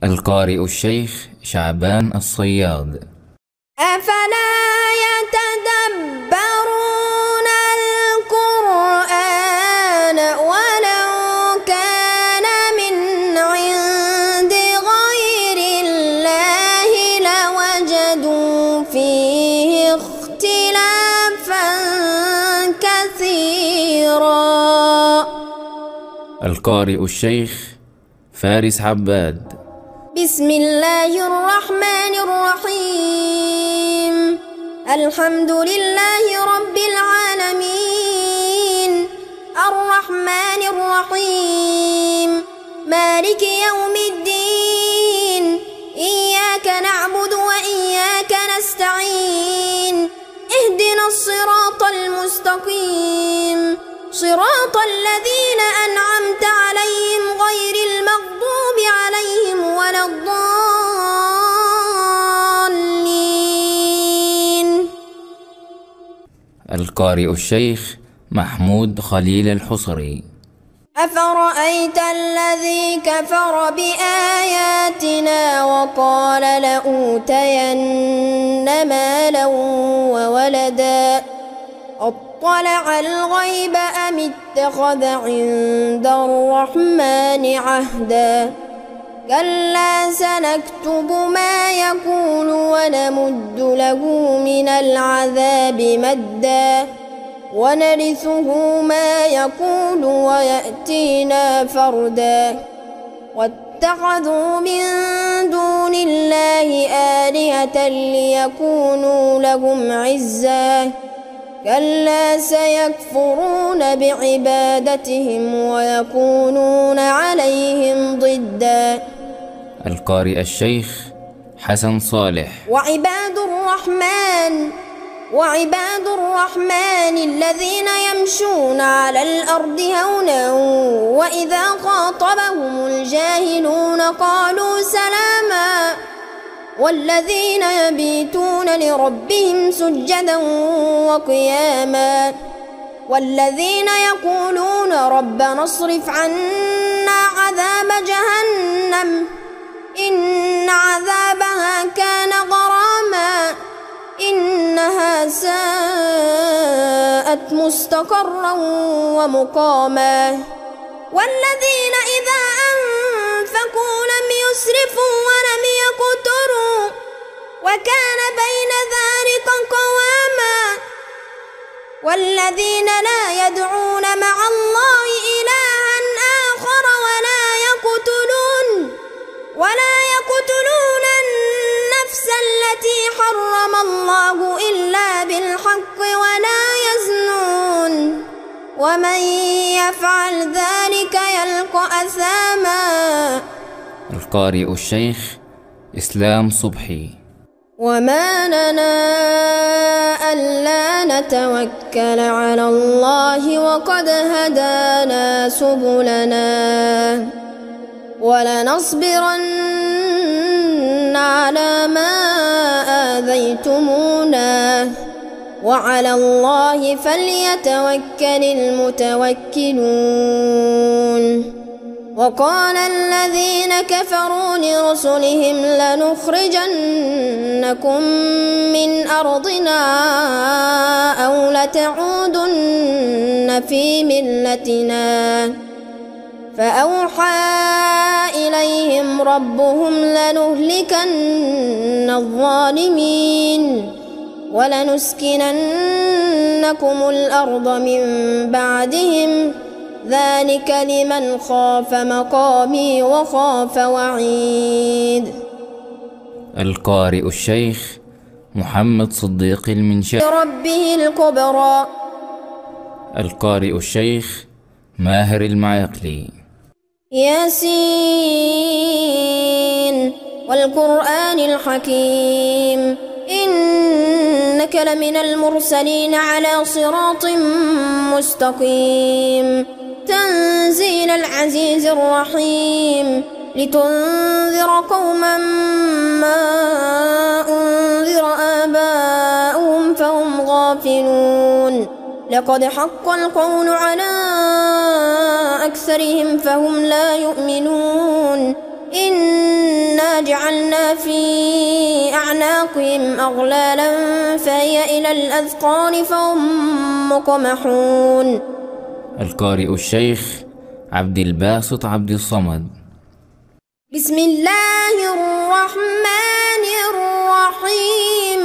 القارئ الشيخ شعبان الصياد. أفلا يتدبرون القرآن ولو كان من عند غير الله لوجدوا فيه اختلافا كثيرا. القارئ الشيخ فارس عباد. بسم الله الرحمن الرحيم. الحمد لله رب العالمين الرحمن الرحيم مالك يوم الدين إياك نعبد وإياك نستعين اهدنا الصراط المستقيم صراط الذين أنعمت عليهم غير المغضوب عليهم ولا الضالين. القارئ الشيخ محمود خليل الحصري. أفرأيت الذي كفر بآياتنا وقال لأوتين مالا وولدا اطلع الغيب أم اتخذ عند الرحمن عهدا كلا سنكتب ما يقول ونمد له من العذاب مدا ونرثه ما يقول ويأتينا فردا واتخذوا من دون الله آلهة ليكونوا لهم عزا كلا سيكفرون بعبادتهم ويكونون عليهم ضدا. القارئ الشيخ حسن صالح. وعباد الرحمن الذين يمشون على الأرض هونا وإذا خاطبهم الجاهلون قالوا سلاما والذين يبيتون لربهم سجدا وقياما والذين يقولون ربنا اصرف عنا عذاب جهنم إن عذابها كان غراما إنها ساءت مستقرا ومقاما والذين إذا أنفقوا لم يسرفوا ولم يقتروا وكان بين ذلك قواما والذين لا يدعون مع الله إلها آخر ولا يقتلون النفس التي حرم الله إلا بالحق ولا يزنون ومن يفعل ذلك يلقى أثاما. القارئ الشيخ إسلام صبحي. وما لنا ألا نتوكل على الله وقد هدانا سبلنا ولنصبرن على ما آذيتمونا وعلى الله فليتوكل المتوكلون. وقال الذين كفروا لرسلهم لنخرجنكم من أرضنا أو لتعودن في ملتنا فأوحى إليهم ربهم لنهلكن الظالمين ولنسكننكم الأرض من بعدهم ذلك لمن خاف مقامي وخاف وعيد. القارئ الشيخ محمد صديق المنشاوي. ربه الكبرى. القارئ الشيخ ماهر المعيقلي. ياسين والقرآن الحكيم إنك لمن المرسلين على صراط مستقيم تنزيل العزيز الرحيم لتنذر قوما ما أنذر آباؤهم فهم غافلون لقد حق القول على أكثرهم فهم لا يؤمنون إنا جعلنا في أعناقهم أغلالا فهي إلى الأذقان فهم مقمحون. القارئ الشيخ عبد الباسط عبد الصمد. بسم الله الرحمن الرحيم.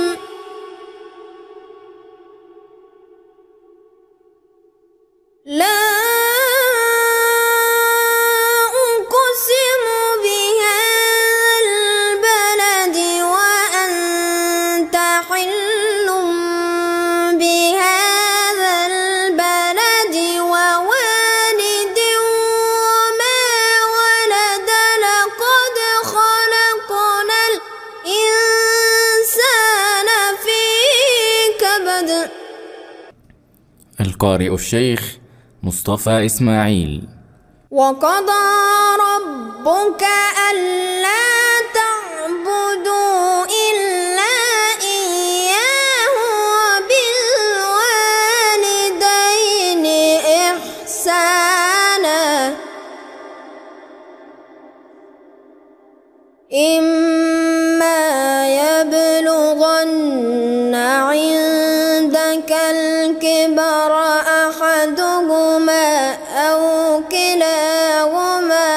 لا أقسم بهذا البلد وأنت حل بهذا البلد ووالد وما ولد لقد خلقنا الإنسان في كبد. القارئ الشيخ مصطفى إسماعيل. وقضى ربك ألا تعبدوا إلا إياه وبالوالدين إحسانا إما يبلغن عندك الكبر أحدهما أو كلاهما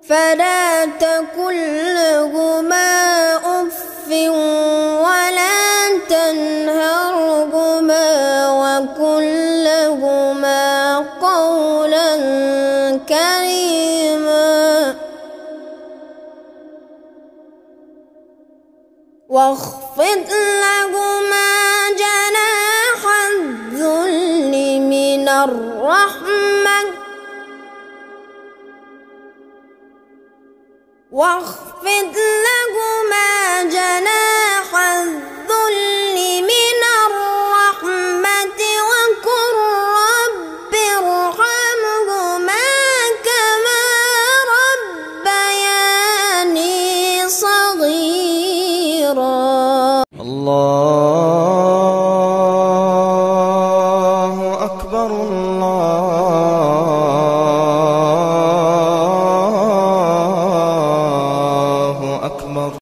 فلا تقل لهما أف ولا تنهرهما وقل لهما قولا كريما واخفض لهما جناح الذل من الرحمة واخفض لهما